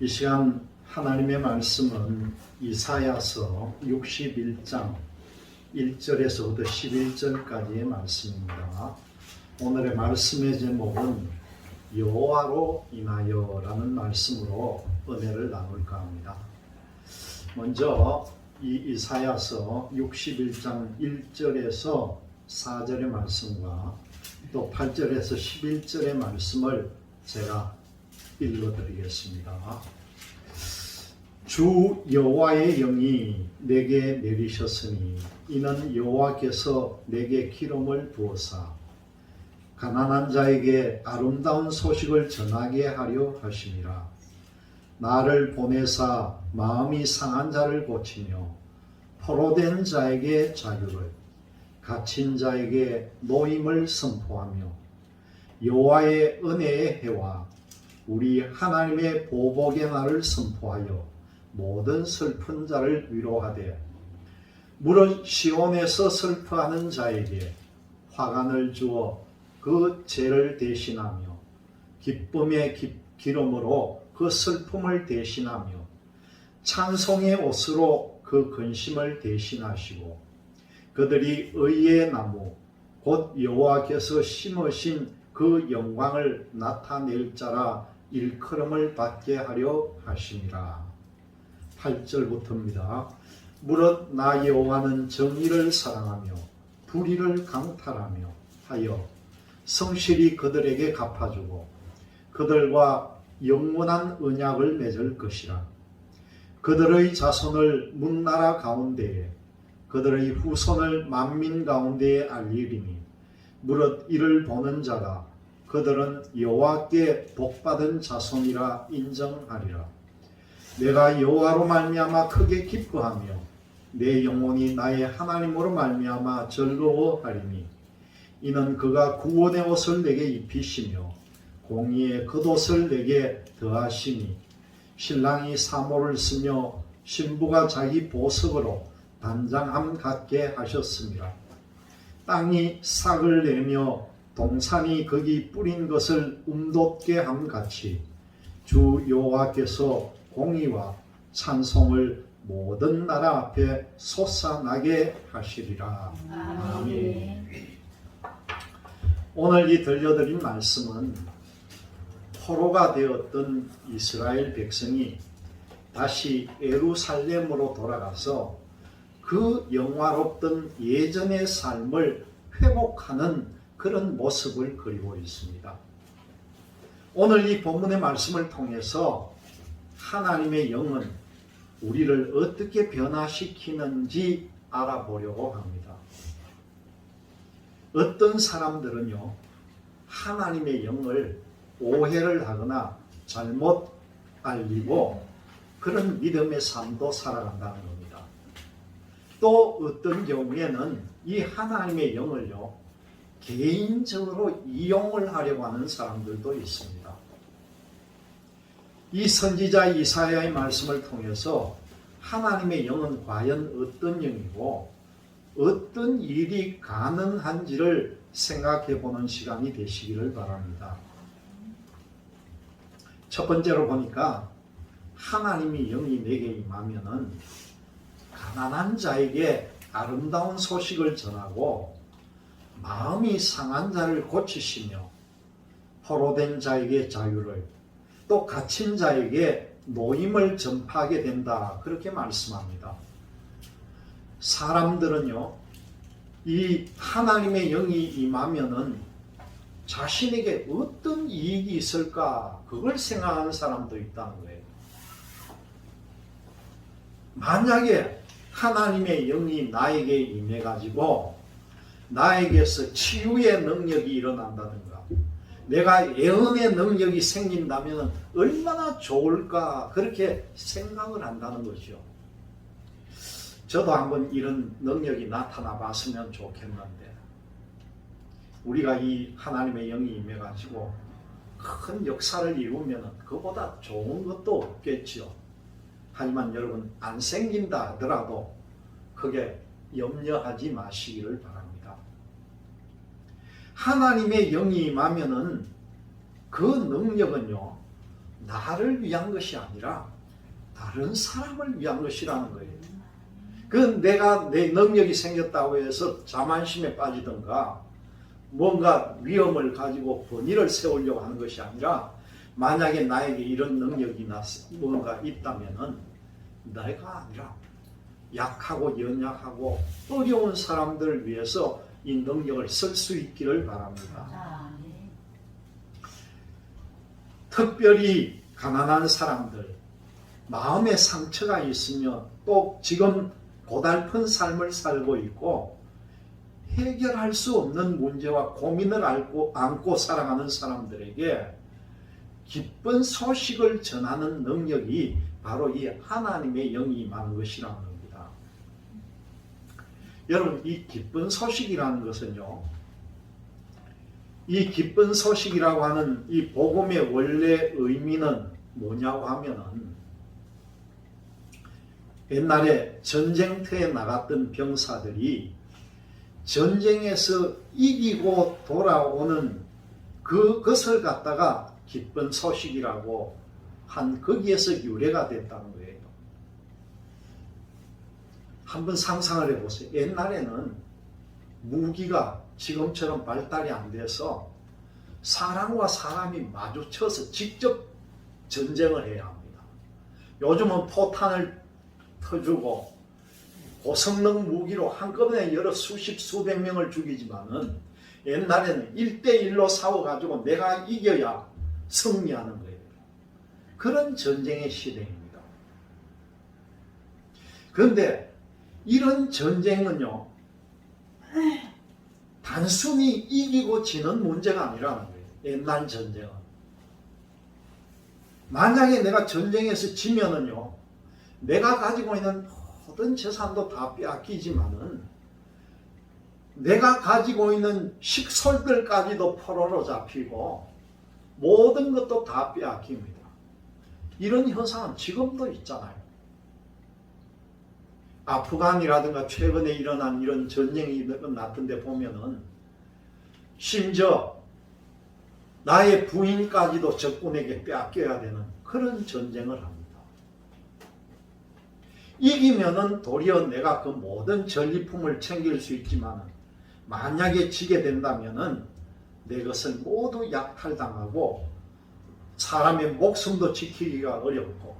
이 시간 하나님의 말씀은 이사야서 61장 1절에서부터 11절까지의 말씀입니다. 오늘의 말씀의 제목은 여호와로 인하여라는 말씀으로 은혜를 나눌까 합니다. 먼저 이 이사야서 61장 1절에서 4절의 말씀과 또 8절에서 11절의 말씀을 제가 읽어드리겠습니다. 주 여호와의 영이 내게 내리셨으니 이는 여호와께서 내게 기름을 부어사 가난한 자에게 아름다운 소식을 전하게 하려 하심이라. 나를 보내사 마음이 상한 자를 고치며 포로된 자에게 자유를, 갇힌 자에게 노임을 선포하며 여호와의 은혜의 해와 우리 하나님의 보복의 날을 선포하여 모든 슬픈 자를 위로하되, 무릇 시온에서 슬퍼하는 자에게 화관을 주어 그 죄를 대신하며 기쁨의 기름으로 그 슬픔을 대신하며 찬송의 옷으로 그 근심을 대신하시고, 그들이 의의 나무 곧 여호와께서 심으신 그 영광을 나타낼 자라 일컬음을 받게 하려 하심이라. 8절부터입니다. 무릇 나 여호와는 정의를 사랑하며 불의를 강탈하며 하여 성실히 그들에게 갚아주고 그들과 영원한 언약을 맺을 것이라. 그들의 자손을 문나라 가운데에 그들의 후손을 만민 가운데에 알리리니, 무릇 이를 보는 자가 그들은 여호와께 복받은 자손이라 인정하리라. 내가 여호와로 말미암아 크게 기뻐하며 내 영혼이 나의 하나님으로 말미암아 즐거워하리니, 이는 그가 구원의 옷을 내게 입히시며 공의의 겉옷을 내게 더하시니, 신랑이 사모를 쓰며 신부가 자기 보석으로 단장함 같게 하셨습니다. 땅이 싹을 내며 동산이 거기 뿌린 것을 움돋게 함 같이 주 여호와께서 공의와 찬송을 모든 나라 앞에 솟아나게 하시리라. 아멘. 오늘 이 들려드린 말씀은 포로가 되었던 이스라엘 백성이 다시 예루살렘으로 돌아가서 그 영화롭던 예전의 삶을 회복하는 그런 모습을 그리고 있습니다. 오늘 이 본문의 말씀을 통해서 하나님의 영은 우리를 어떻게 변화시키는지 알아보려고 합니다. 어떤 사람들은요, 하나님의 영을 오해를 하거나 잘못 알리고 그런 믿음의 삶도 살아간다는 겁니다. 또 어떤 경우에는 이 하나님의 영을요, 개인적으로 이용을 하려고 하는 사람들도 있습니다. 이 선지자 이사야의 말씀을 통해서 하나님의 영은 과연 어떤 영이고 어떤 일이 가능한지를 생각해 보는 시간이 되시기를 바랍니다. 첫 번째로 보니까 하나님의 영이 내게 임하면은 가난한 자에게 아름다운 소식을 전하고 마음이 상한 자를 고치시며 포로된 자에게 자유를, 또 갇힌 자에게 노임을 전파하게 된다, 그렇게 말씀합니다. 사람들은요, 이 하나님의 영이 임하면은 자신에게 어떤 이익이 있을까, 그걸 생각하는 사람도 있다는 거예요. 만약에 하나님의 영이 나에게 임해가지고 나에게서 치유의 능력이 일어난다든가 내가 예언의 능력이 생긴다면 얼마나 좋을까, 그렇게 생각을 한다는 거죠. 저도 한번 이런 능력이 나타나 봤으면 좋겠는데, 우리가 이 하나님의 영이 임해가지고 큰 역사를 이루면 그보다 좋은 것도 없겠죠. 하지만 여러분, 안 생긴다 하더라도 그게 염려하지 마시기를 바랍니다. 하나님의 영이 임하면은 그 능력은요, 나를 위한 것이 아니라 다른 사람을 위한 것이라는 거예요. 그 내가 내 능력이 생겼다고 해서 자만심에 빠지든가 뭔가 위험을 가지고 번의를 세우려고 하는 것이 아니라 만약에 나에게 이런 능력이나 뭔가 있다면은 내가 아니라 약하고 연약하고 어려운 사람들을 위해서 이 능력을 쓸 수 있기를 바랍니다. 특별히 가난한 사람들, 마음에 상처가 있으며 또 지금 고달픈 삶을 살고 있고 해결할 수 없는 문제와 고민을 안고 살아가는 사람들에게 기쁜 소식을 전하는 능력이 바로 이 하나님의 영이 임하는 것이라는 겁니다. 여러분, 이 기쁜 소식이라는 것은요, 이 기쁜 소식이라고 하는 이 복음의 원래 의미는 뭐냐고 하면은 옛날에 전쟁터에 나갔던 병사들이 전쟁에서 이기고 돌아오는 그것을 갖다가 기쁜 소식이라고 한 거기에서 유래가 됐다는 거예요. 한번 상상을 해보세요. 옛날에는 무기가 지금처럼 발달이 안 돼서 사람과 사람이 마주쳐서 직접 전쟁을 해야 합니다. 요즘은 포탄을 터주고 고성능 무기로 한꺼번에 여러 수십 수백 명을 죽이지만은 옛날에는 1대1로 싸워가지고 내가 이겨야 승리하는 거예요. 그런 전쟁의 시대입니다. 그런데 이런 전쟁은요, 단순히 이기고 지는 문제가 아니라는 거예요. 옛날 전쟁은. 만약에 내가 전쟁에서 지면은요, 내가 가지고 있는 모든 재산도 다 빼앗기지만은 내가 가지고 있는 식솔들까지도 포로로 잡히고 모든 것도 다 빼앗깁니다. 이런 현상은 지금도 있잖아요. 아프간이라든가 최근에 일어난 이런 전쟁이 났던 데 보면은 심지어 나의 부인까지도 적군에게 빼앗겨야 되는 그런 전쟁을 합니다. 이기면은 도리어 내가 그 모든 전리품을 챙길 수 있지만 만약에 지게 된다면은 내 것을 모두 약탈당하고 사람의 목숨도 지키기가 어렵고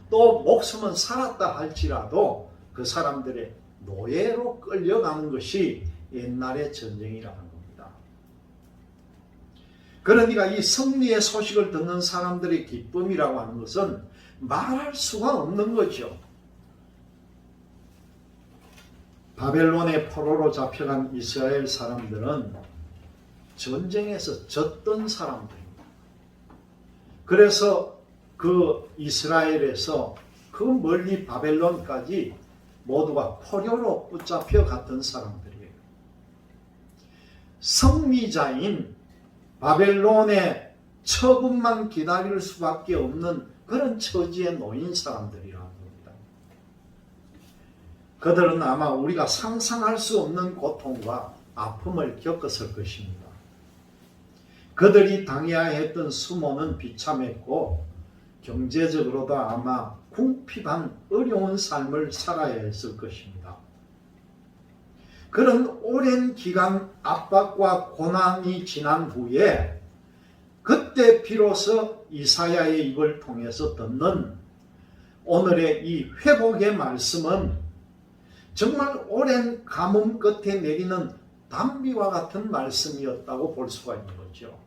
또 목숨은 살았다 할지라도 그 사람들의 노예로 끌려가는 것이 옛날의 전쟁이라는 겁니다. 그러니까 이 승리의 소식을 듣는 사람들의 기쁨이라고 하는 것은 말할 수가 없는 거죠. 바벨론의 포로로 잡혀간 이스라엘 사람들은 전쟁에서 졌던 사람들입니다. 그래서 그 이스라엘에서 그 멀리 바벨론까지 모두가 포로로 붙잡혀 갔던 사람들이에요. 승리자인 바벨론의 처분만 기다릴 수밖에 없는 그런 처지에 놓인 사람들이라는 겁니다. 그들은 아마 우리가 상상할 수 없는 고통과 아픔을 겪었을 것입니다. 그들이 당해야 했던 수모는 비참했고 경제적으로도 아마 궁핍한 어려운 삶을 살아야 했을 것입니다. 그런 오랜 기간 압박과 고난이 지난 후에 그때 비로소 이사야의 입을 통해서 듣는 오늘의 이 회복의 말씀은 정말 오랜 가뭄 끝에 내리는 단비와 같은 말씀이었다고 볼 수가 있는 거죠.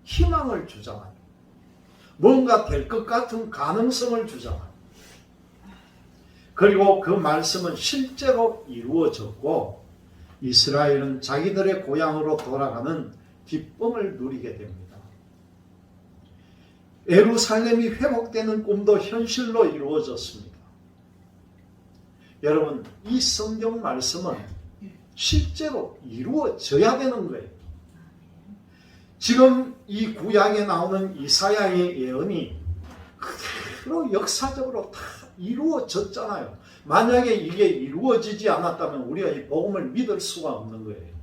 희망을 주잖아요. 뭔가 될 것 같은 가능성을 주잖아요. 그리고 그 말씀은 실제로 이루어졌고 이스라엘은 자기들의 고향으로 돌아가는 기쁨을 누리게 됩니다. 예루살렘이 회복되는 꿈도 현실로 이루어졌습니다. 여러분, 이 성경 말씀은 실제로 이루어져야 되는 거예요. 지금 이 구약에 나오는 이사야의 예언이 그대로 역사적으로 다 이루어졌잖아요. 만약에 이게 이루어지지 않았다면 우리가 이 복음을 믿을 수가 없는 거예요.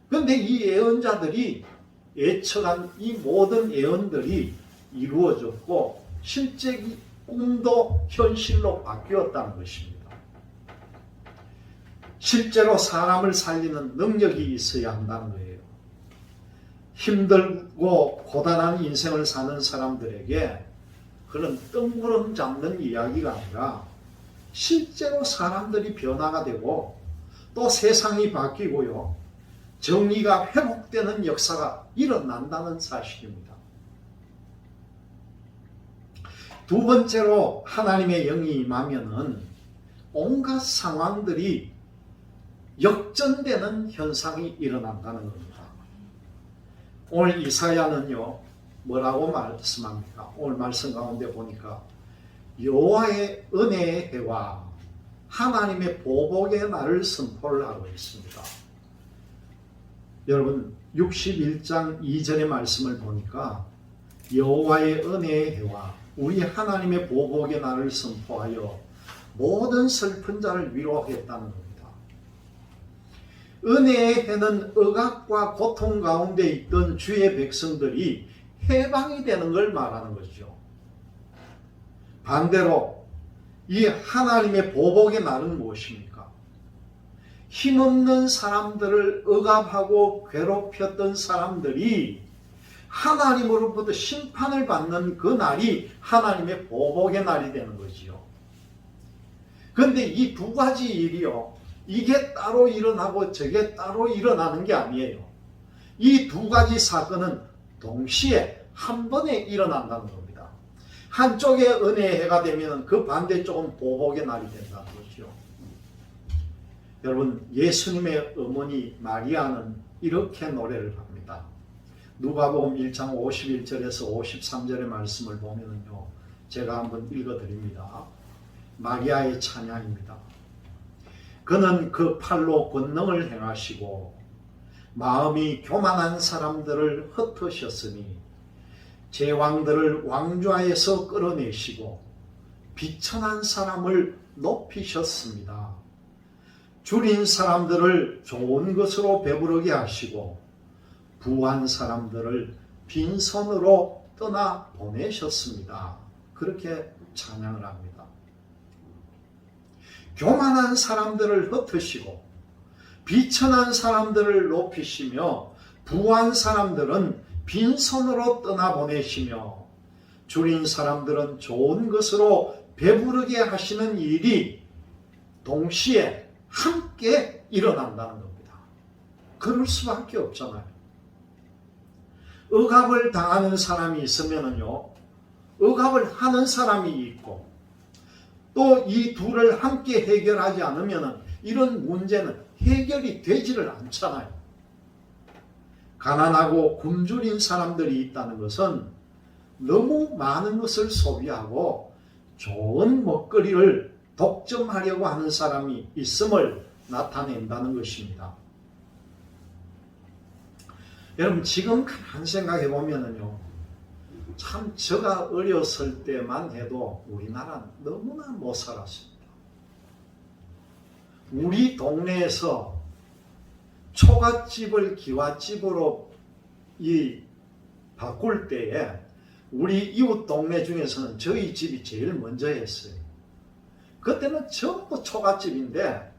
그런데 이 예언자들이 예측한 이 모든 예언들이 이루어졌고 실제 꿈도 현실로 바뀌었다는 것입니다. 실제로 사람을 살리는 능력이 있어야 한다는 거예요. 힘들고 고단한 인생을 사는 사람들에게 그런 뜬구름 잡는 이야기가 아니라 실제로 사람들이 변화가 되고 또 세상이 바뀌고요. 정의가 회복되는 역사가 일어난다는 사실입니다. 두 번째로 하나님의 영이 임하면은 온갖 상황들이 역전되는 현상이 일어난다는 겁니다. 오늘 이사야는요, 뭐라고 말씀합니까? 오늘 말씀 가운데 보니까 여호와의 은혜의 해와 하나님의 보복의 날을 선포를 하고 있습니다. 여러분 61장 2절의 말씀을 보니까 여호와의 은혜의 해와 우리 하나님의 보복의 날을 선포하여 모든 슬픈 자를 위로하겠다는 겁니다. 은혜의 해는 억압과 고통 가운데 있던 주의 백성들이 해방이 되는 걸 말하는 것이죠. 반대로 이 하나님의 보복의 날은 무엇입니까? 힘없는 사람들을 억압하고 괴롭혔던 사람들이 하나님으로부터 심판을 받는 그 날이 하나님의 보복의 날이 되는 거지요. 그런데 이 두 가지 일이요, 이게 따로 일어나고 저게 따로 일어나는 게 아니에요. 이 두 가지 사건은 동시에 한 번에 일어난다는 겁니다. 한쪽에 은혜의 해가 되면 그 반대쪽은 보복의 날이 된다는 거죠. 여러분, 예수님의 어머니 마리아는 이렇게 노래를 합니다. 누가복음 1장 51절에서 53절의 말씀을 보면요, 제가 한번 읽어드립니다. 마리아의 찬양입니다. 그는 그 팔로 권능을 행하시고 마음이 교만한 사람들을 흩으셨으니 제왕들을 왕좌에서 끌어내시고 비천한 사람을 높이셨습니다. 줄인 사람들을 좋은 것으로 배부르게 하시고 부한 사람들을 빈손으로 떠나 보내셨습니다. 그렇게 찬양을 합니다. 교만한 사람들을 흩으시고 비천한 사람들을 높이시며 부한 사람들은 빈손으로 떠나보내시며 줄인 사람들은 좋은 것으로 배부르게 하시는 일이 동시에 함께 일어난다는 겁니다. 그럴 수밖에 없잖아요. 억압을 당하는 사람이 있으면요, 억압을 하는 사람이 있고 또 이 둘을 함께 해결하지 않으면 이런 문제는 해결이 되지를 않잖아요. 가난하고 굶주린 사람들이 있다는 것은 너무 많은 것을 소비하고 좋은 먹거리를 독점하려고 하는 사람이 있음을 나타낸다는 것입니다. 여러분, 지금 가만 생각해 보면은요, 참 제가 어렸을 때만 해도 우리나라는 너무나 못 살았습니다. 우리 동네에서 초가집을 기와집으로 바꿀 때에 우리 이웃 동네 중에서는 저희 집이 제일 먼저 했어요. 그때는 전부 초가집인데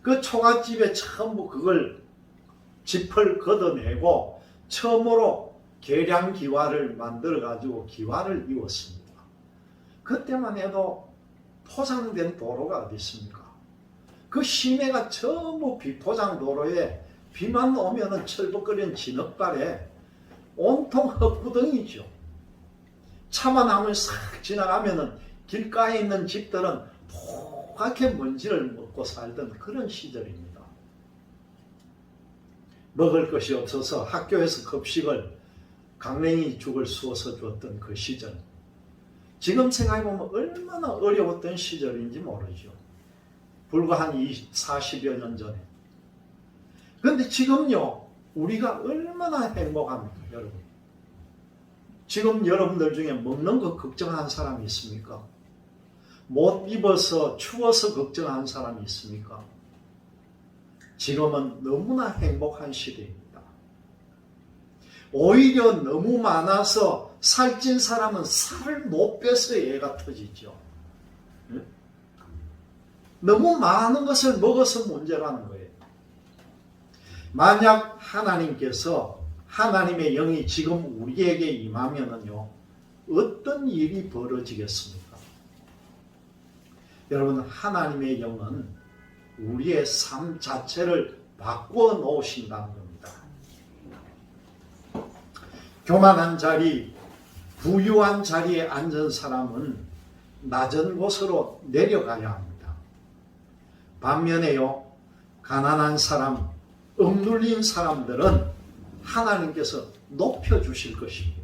그 초가집에 전부 그걸 짚을 걷어내고 처음으로 계량 기와를 만들어 가지고 기와를 이었습니다. 그때만 해도 포장된 도로가 어디 있습니까? 그 시내가 전부 비포장 도로에 비만 오면은 철벅거리는 진흙발에 온통 흙구덩이죠. 차만 하면 싹 지나가면은 길가에 있는 집들은 포랗게 먼지를 먹고 살던 그런 시절입니다. 먹을 것이 없어서 학교에서 급식을 강냉이 죽을 쑤어서 줬던 그 시절, 지금 생각해보면 얼마나 어려웠던 시절인지 모르죠. 불과 한 40여 년 전에. 그런데 지금요, 우리가 얼마나 행복합니까, 여러분? 지금 여러분들 중에 먹는 거 걱정하는 사람이 있습니까? 못 입어서 추워서 걱정하는 사람이 있습니까? 지금은 너무나 행복한 시대입니다. 오히려 너무 많아서 살찐 사람은 살을 못 빼서 애가 터지죠. 너무 많은 것을 먹어서 문제라는 거예요. 만약 하나님께서 하나님의 영이 지금 우리에게 임하면은요, 어떤 일이 벌어지겠습니까? 여러분, 하나님의 영은 우리의 삶 자체를 바꾸어 놓으신다는 겁니다. 교만한 자리, 부유한 자리에 앉은 사람은 낮은 곳으로 내려가야 합니다. 반면에요, 가난한 사람, 억눌린 사람들은 하나님께서 높여주실 것입니다.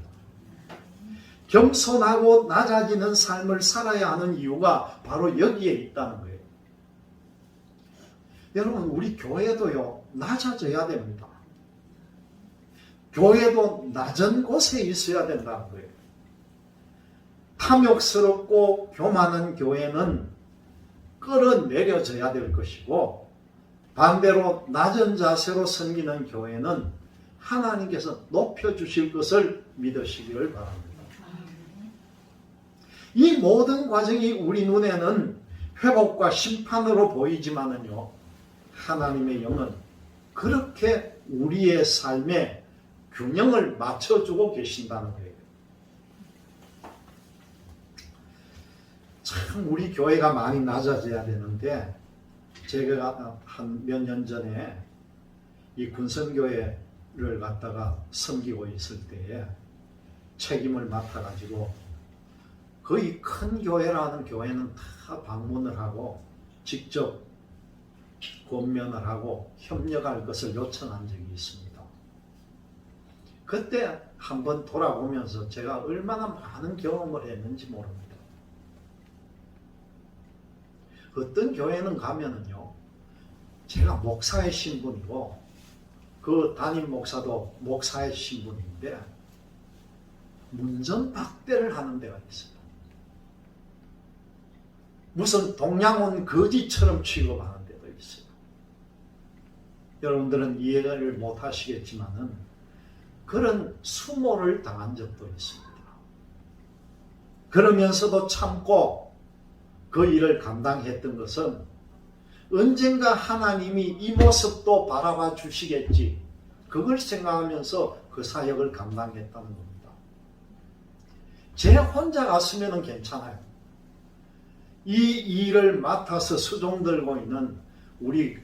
겸손하고 낮아지는 삶을 살아야 하는 이유가 바로 여기에 있다는 거예요. 여러분, 우리 교회도요, 낮아져야 됩니다. 교회도 낮은 곳에 있어야 된다는 거예요. 탐욕스럽고 교만한 교회는 끌어내려져야 될 것이고, 반대로 낮은 자세로 섬기는 교회는 하나님께서 높여주실 것을 믿으시기를 바랍니다. 이 모든 과정이 우리 눈에는 회복과 심판으로 보이지만은요, 하나님의 영은 그렇게 우리의 삶에 균형을 맞춰주고 계신다는 거예요. 참 우리 교회가 많이 낮아져야 되는데, 제가 한 몇 년 전에 이 군선교회를 갖다가 섬기고 있을 때에 책임을 맡아가지고 거의 큰 교회라는 교회는 다 방문을 하고 직접 권면을 하고 협력할 것을 요청한 적이 있습니다. 그때 한번 돌아보면서 제가 얼마나 많은 경험을 했는지 모릅니다. 어떤 교회는 가면은요, 제가 목사의 신분이고 그 담임 목사도 목사의 신분인데 문전박대를 하는 데가 있어요. 무슨 동양온 거지처럼 취급하는 데도 있어요. 여러분들은 이해를 못 하시겠지만은 그런 수모를 당한 적도 있습니다. 그러면서도 참고 그 일을 감당했던 것은 언젠가 하나님이 이 모습도 바라봐 주시겠지, 그걸 생각하면서 그 사역을 감당했다는 겁니다. 제 혼자 갔으면 괜찮아요. 이 일을 맡아서 수종 들고 있는 우리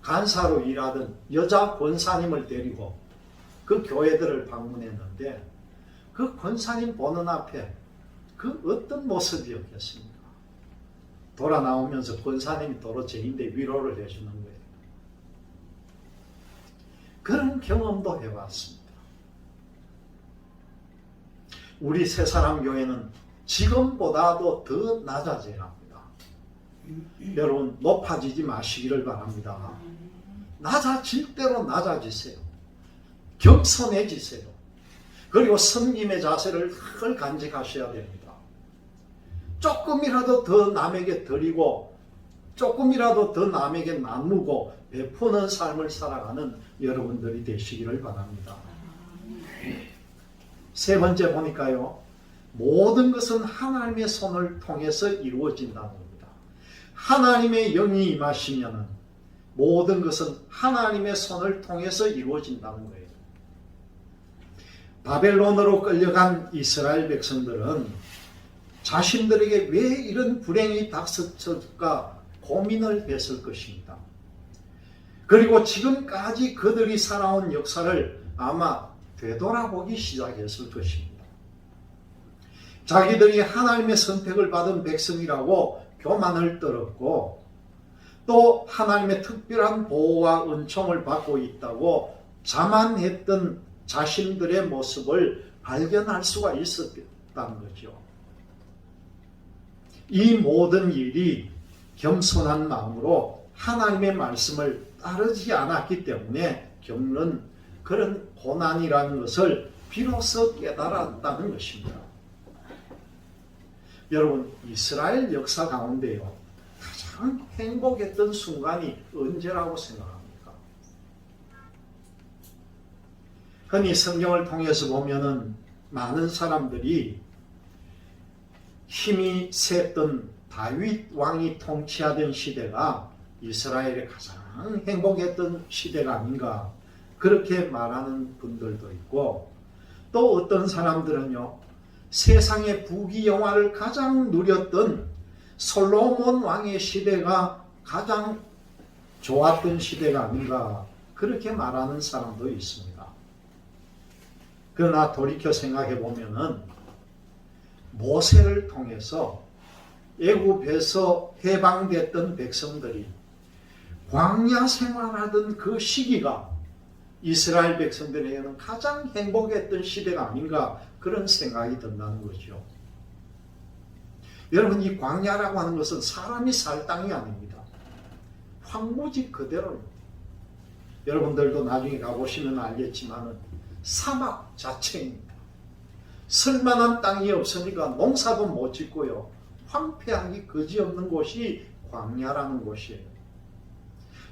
간사로 일하던 여자 권사님을 데리고 그 교회들을 방문했는데, 그 권사님 보는 앞에 그 어떤 모습이었겠습니까? 돌아 나오면서 권사님이 도로 제인데 위로를 해주는 거예요. 그런 경험도 해봤습니다. 우리 새사람 교회는 지금보다도 더 낮아져야 합니다. 여러분, 높아지지 마시기를 바랍니다. 낮아질 대로 낮아지세요. 겸손해지세요. 그리고 섬김의 자세를 늘 간직하셔야 됩니다. 조금이라도 더 남에게 드리고 조금이라도 더 남에게 나누고 베푸는 삶을 살아가는 여러분들이 되시기를 바랍니다. 세 번째 보니까요, 모든 것은 하나님의 손을 통해서 이루어진다는 겁니다. 하나님의 영이 임하시면은 모든 것은 하나님의 손을 통해서 이루어진다는 거예요. 바벨론으로 끌려간 이스라엘 백성들은 자신들에게 왜 이런 불행이 닥쳤을까 고민을 했을 것입니다. 그리고 지금까지 그들이 살아온 역사를 아마 되돌아보기 시작했을 것입니다. 자기들이 하나님의 선택을 받은 백성이라고 교만을 떨었고, 또 하나님의 특별한 보호와 은총을 받고 있다고 자만했던 자신들의 모습을 발견할 수가 있었다는 거죠. 이 모든 일이 겸손한 마음으로 하나님의 말씀을 따르지 않았기 때문에 겪는 그런 고난이라는 것을 비로소 깨달았다는 것입니다. 여러분, 이스라엘 역사 가운데요, 가장 행복했던 순간이 언제라고 생각합니까? 흔히 성경을 통해서 보면은 많은 사람들이 힘이 셌던 다윗 왕이 통치하던 시대가 이스라엘의 가장 행복했던 시대가 아닌가, 그렇게 말하는 분들도 있고, 또 어떤 사람들은요, 세상의 부귀영화를 가장 누렸던 솔로몬 왕의 시대가 가장 좋았던 시대가 아닌가, 그렇게 말하는 사람도 있습니다. 그러나 돌이켜 생각해 보면은 모세를 통해서 애굽에서 해방됐던 백성들이 광야 생활하던 그 시기가 이스라엘 백성들에게는 가장 행복했던 시대가 아닌가, 그런 생각이 든다는 거죠. 여러분, 이 광야라고 하는 것은 사람이 살 땅이 아닙니다. 황무지 그대로입니다. 여러분들도 나중에 가보시면 알겠지만 사막 자체입니다. 쓸만한 땅이 없으니까 농사도 못 짓고요, 황폐하기 그지없는 곳이 광야라는 곳이에요.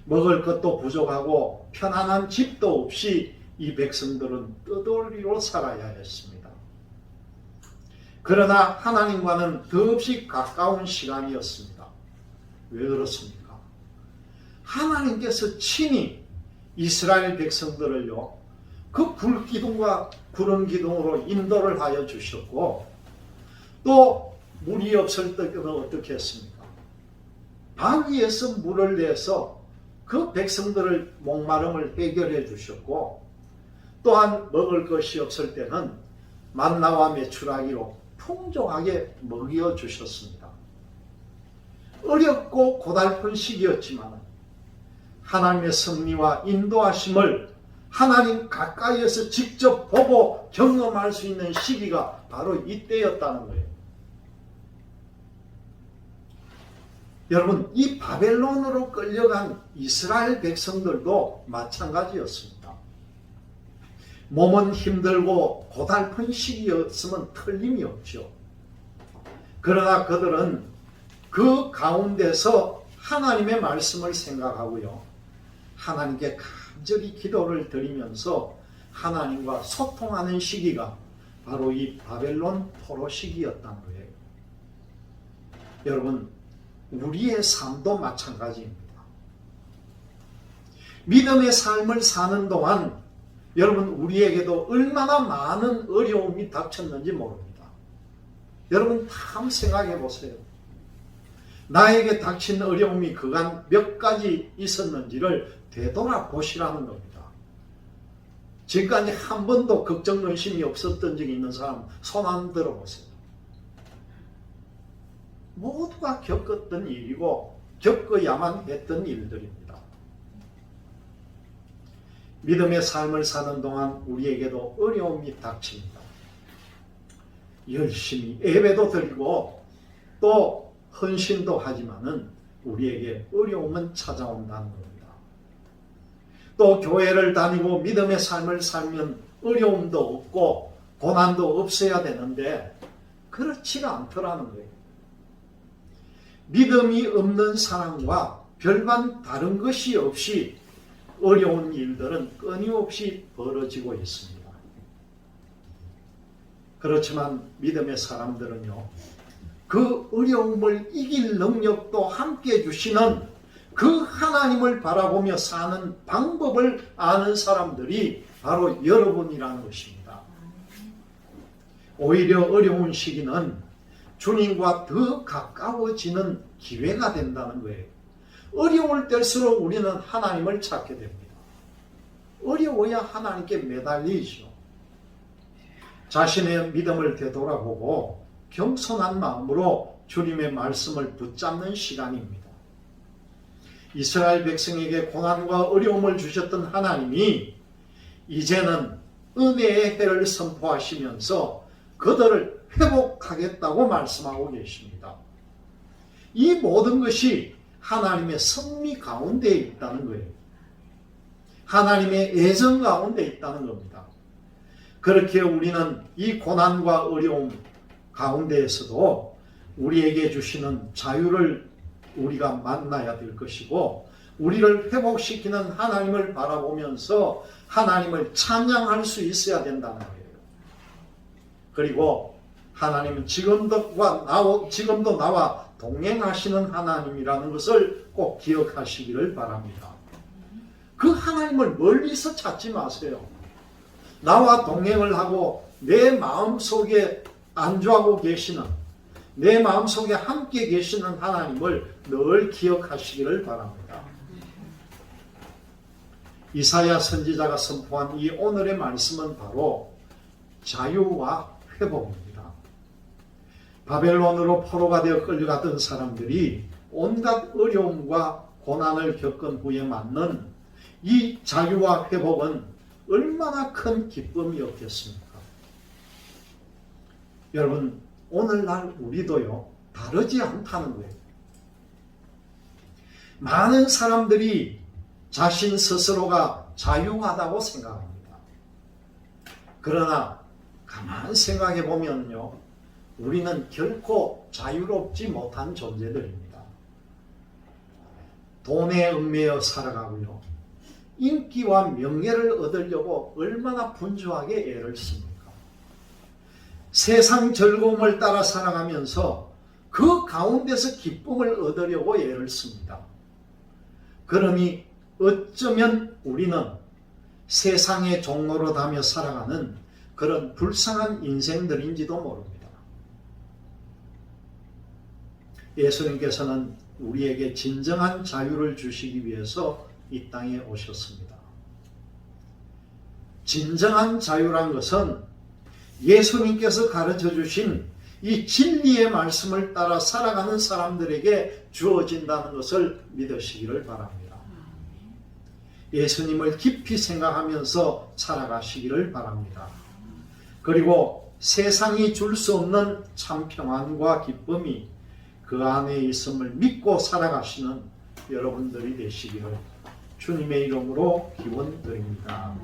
먹을 것도 부족하고 편안한 집도 없이 이 백성들은 떠돌이로 살아야 했습니다. 그러나 하나님과는 더없이 가까운 시간이었습니다. 왜 그렇습니까? 하나님께서 친히 이스라엘 백성들을요, 그 불기둥과 구름기둥으로 인도를 하여 주셨고, 또 물이 없을 때는 어떻게 했습니까? 바위에서 물을 내서 그 백성들을 목마름을 해결해 주셨고, 또한 먹을 것이 없을 때는 만나와 메추라기로 풍족하게 먹여 주셨습니다. 어렵고 고달픈 시기였지만 하나님의 섭리와 인도하심을 하나님 가까이에서 직접 보고 경험할 수 있는 시기가 바로 이때였다는 거예요. 여러분, 이 바벨론으로 끌려간 이스라엘 백성들도 마찬가지였습니다. 몸은 힘들고 고달픈 시기였으면 틀림이 없죠. 그러나 그들은 그 가운데서 하나님의 말씀을 생각하고요, 하나님께 간절히 기도를 드리면서 하나님과 소통하는 시기가 바로 이 바벨론 포로 시기였다는 거예요. 여러분, 우리의 삶도 마찬가지입니다. 믿음의 삶을 사는 동안 여러분, 우리에게도 얼마나 많은 어려움이 닥쳤는지 모릅니다. 여러분, 한번 생각해 보세요. 나에게 닥친 어려움이 그간 몇 가지 있었는지를 되돌아보시라는 겁니다. 지금까지 한 번도 걱정, 근심이 없었던 적이 있는 사람 손 안 들어보세요. 모두가 겪었던 일이고 겪어야만 했던 일들입니다. 믿음의 삶을 사는 동안 우리에게도 어려움이 닥칩니다. 열심히 예배도 드리고 또 헌신도 하지만은 우리에게 어려움은 찾아온다는 겁니다. 또 교회를 다니고 믿음의 삶을 살면 어려움도 없고 고난도 없어야 되는데 그렇지가 않더라는 거예요. 믿음이 없는 사람과 별반 다른 것이 없이 어려운 일들은 끊임없이 벌어지고 있습니다. 그렇지만 믿음의 사람들은요, 그 어려움을 이길 능력도 함께 주시는 그 하나님을 바라보며 사는 방법을 아는 사람들이 바로 여러분이라는 것입니다. 오히려 어려운 시기는 주님과 더 가까워지는 기회가 된다는 거예요. 어려울 때일수록 우리는 하나님을 찾게 됩니다. 어려워야 하나님께 매달리죠. 자신의 믿음을 되돌아보고 겸손한 마음으로 주님의 말씀을 붙잡는 시간입니다. 이스라엘 백성에게 고난과 어려움을 주셨던 하나님이 이제는 은혜의 해를 선포하시면서 그들을 회복하겠다고 말씀하고 계십니다. 이 모든 것이 하나님의 섭리 가운데 있다는 거예요. 하나님의 예정 가운데 있다는 겁니다. 그렇게 우리는 이 고난과 어려움 가운데에서도 우리에게 주시는 자유를 우리가 만나야 될 것이고, 우리를 회복시키는 하나님을 바라보면서 하나님을 찬양할 수 있어야 된다는 거예요. 그리고 하나님은 지금도 나와 동행하시는 하나님이라는 것을 꼭 기억하시기를 바랍니다. 그 하나님을 멀리서 찾지 마세요. 나와 동행을 하고 내 마음속에 안주하고 계시는, 내 마음속에 함께 계시는 하나님을 늘 기억하시기를 바랍니다. 이사야 선지자가 선포한 이 오늘의 말씀은 바로 자유와 회복입니다. 바벨론으로 포로가 되어 끌려갔던 사람들이 온갖 어려움과 고난을 겪은 후에 맞는 이 자유와 회복은 얼마나 큰 기쁨이었겠습니까? 여러분, 오늘날 우리도요, 다르지 않다는 거예요. 많은 사람들이 자신 스스로가 자유하다고 생각합니다. 그러나 가만히 생각해 보면요, 우리는 결코 자유롭지 못한 존재들입니다. 돈에 얽매여 살아가고요, 인기와 명예를 얻으려고 얼마나 분주하게 애를 씁니까? 세상 즐거움을 따라 살아가면서 그 가운데서 기쁨을 얻으려고 애를 씁니다. 그러니 어쩌면 우리는 세상의 종로로 다며 살아가는 그런 불쌍한 인생들인지도 모릅니다. 예수님께서는 우리에게 진정한 자유를 주시기 위해서 이 땅에 오셨습니다. 진정한 자유란 것은 예수님께서 가르쳐 주신 이 진리의 말씀을 따라 살아가는 사람들에게 주어진다는 것을 믿으시기를 바랍니다. 예수님을 깊이 생각하면서 살아가시기를 바랍니다. 그리고 세상이 줄 수 없는 참 평안과 기쁨이 그 안에 있음을 믿고 살아가시는 여러분들이 되시기를 주님의 이름으로 기원드립니다.